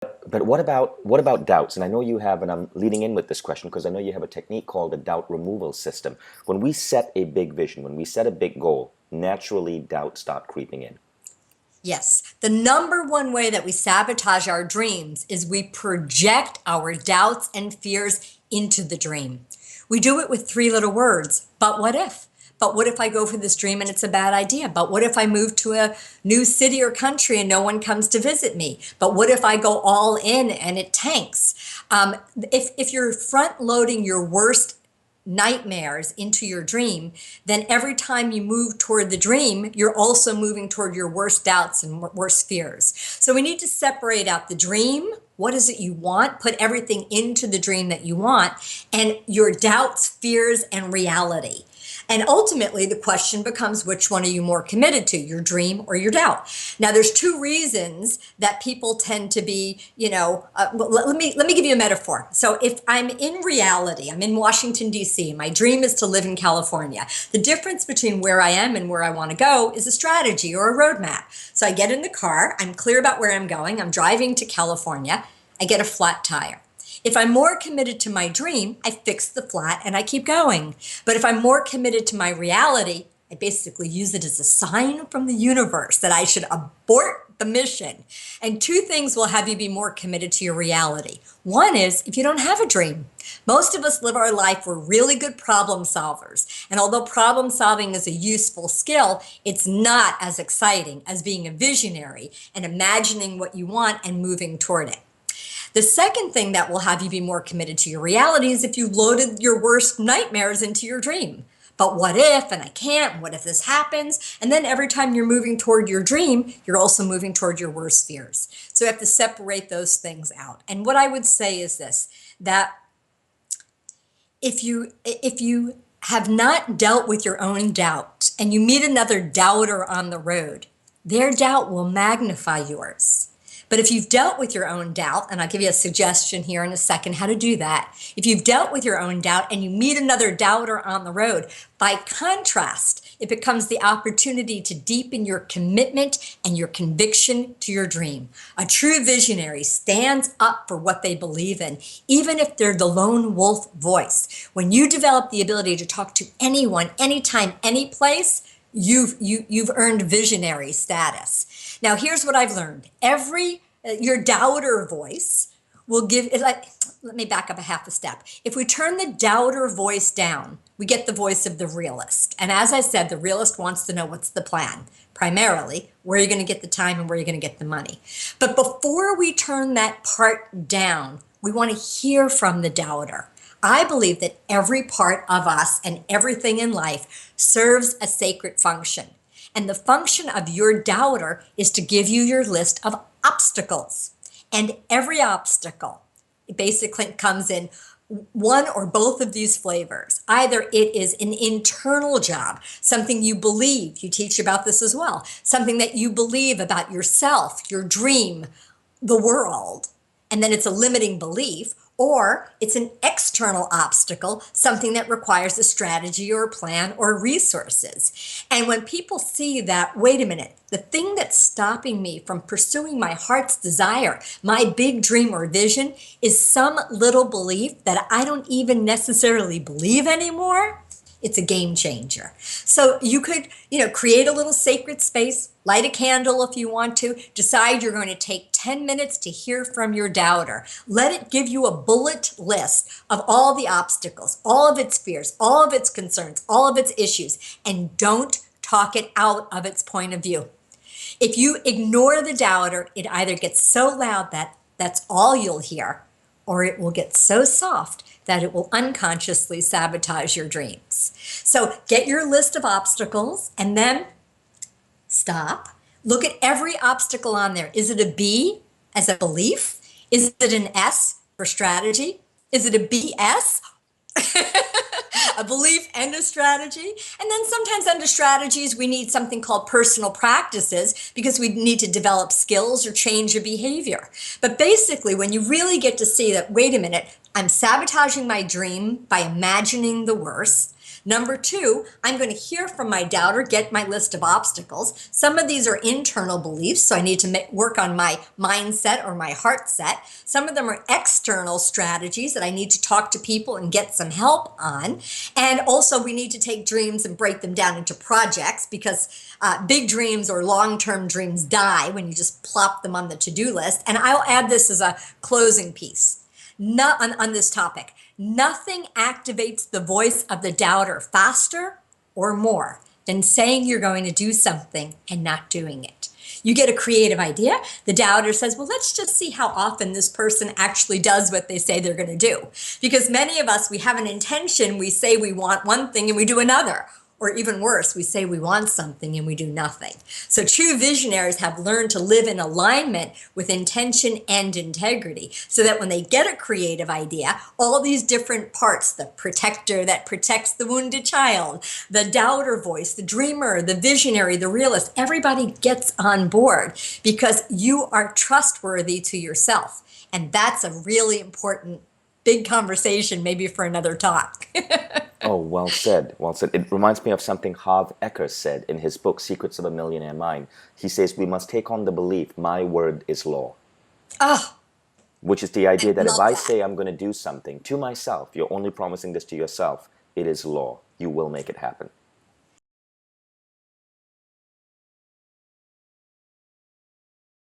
But what about doubts? And I know you have, and I'm leading in with this question because I know you have a technique called a doubt removal system. When we set a big vision, when we set a big goal, naturally doubts start creeping in. Yes. The number one way that we sabotage our dreams is we project our doubts and fears into the dream. We do it with three little words. But what if? But what if I go for this dream and it's a bad idea? But what if I move to a new city or country and no one comes to visit me? But what if I go all in and it tanks? If you're front loading your worst nightmares into your dream, then every time you move toward the dream, you're also moving toward your worst doubts and worst fears. So we need to separate out the dream. What is it you want? Put everything into the dream that you want, and your doubts, fears, and reality. And ultimately, the question becomes, which one are you more committed to, your dream or your doubt? Now, there's two reasons that people tend to be, let me give you a metaphor. So if I'm in reality, I'm in Washington, D.C., my dream is to live in California. The difference between where I am and where I want to go is a strategy or a roadmap. So I get in the car, I'm clear about where I'm going, I'm driving to California, I get a flat tire. If I'm more committed to my dream, I fix the flat and I keep going. But if I'm more committed to my reality, I basically use it as a sign from the universe that I should abort the mission. And two things will have you be more committed to your reality. One is if you don't have a dream. Most of us live our life, we're really good problem solvers. And although problem solving is a useful skill, it's not as exciting as being a visionary and imagining what you want and moving toward it. The second thing that will have you be more committed to your reality is if you loaded your worst nightmares into your dream. But what if, and I can't, what if this happens? And then every time you're moving toward your dream, you're also moving toward your worst fears. So you have to separate those things out. And what I would say is this, that if you have not dealt with your own doubt and you meet another doubter on the road, their doubt will magnify yours. But if you've dealt with your own doubt, and I'll give you a suggestion here in a second how to do that. If you've dealt with your own doubt and you meet another doubter on the road, by contrast, it becomes the opportunity to deepen your commitment and your conviction to your dream. A true visionary stands up for what they believe in, even if they're the lone wolf voice. When you develop the ability to talk to anyone, anytime, any place, you've earned visionary status. Now, here's what I've learned. Your doubter voice will give, let me back up a half a step. If we turn the doubter voice down, we get the voice of the realist. And as I said, the realist wants to know what's the plan. Primarily, where are you going to get the time and where are you going to get the money? But before we turn that part down, we want to hear from the doubter. I believe that every part of us and everything in life serves a sacred function. And the function of your doubter is to give you your list of obstacles. And every obstacle basically comes in one or both of these flavors. Either it is an internal job, something you believe, you teach about this as well, something that you believe about yourself, your dream, the world, and then it's a limiting belief, or it's an external obstacle, something that requires a strategy or a plan or resources. And when people see that, wait a minute, the thing that's stopping me from pursuing my heart's desire, my big dream or vision, is some little belief that I don't even necessarily believe anymore, it's a game changer. So you could, create a little sacred space, light a candle if you want to, decide you're going to take 10 minutes to hear from your doubter. Let it give you a bullet list of all the obstacles, all of its fears, all of its concerns, all of its issues, and don't talk it out of its point of view. If you ignore the doubter, it either gets so loud that that's all you'll hear, or it will get so soft that it will unconsciously sabotage your dreams. So get your list of obstacles and then stop. Look at every obstacle on there. Is it a B as a belief? Is it an S for strategy? Is it a BS? A belief and a strategy. And then sometimes under strategies, we need something called personal practices because we need to develop skills or change a behavior. But basically, when you really get to see that, wait a minute, I'm sabotaging my dream by imagining the worst. Number two, I'm going to hear from my doubter, get my list of obstacles. Some of these are internal beliefs, so I need to work on my mindset or my heart set. Some of them are external strategies that I need to talk to people and get some help on. And also, we need to take dreams and break them down into projects, because big dreams or long-term dreams die when you just plop them on the to-do list. And I'll add this as a closing piece. Not on this topic. Nothing activates the voice of the doubter faster or more than saying you're going to do something and not doing it. You get a creative idea. The doubter says, well, let's just see how often this person actually does what they say they're going to do. Because many of us, we have an intention. We say we want one thing and we do another. Or even worse, we say we want something and we do nothing. So true visionaries have learned to live in alignment with intention and integrity, so that when they get a creative idea, all these different parts, the protector that protects the wounded child, the doubter voice, the dreamer, the visionary, the realist, everybody gets on board because you are trustworthy to yourself. And that's a really important big conversation, maybe for another talk. Oh, well said. Well said. It reminds me of something Harv Eker said in his book, Secrets of a Millionaire Mind. He says, we must take on the belief, my word is law. Oh, Which is the idea that if love I that. say I'm going to do something to myself, you're only promising this to yourself, it is law. You will make it happen.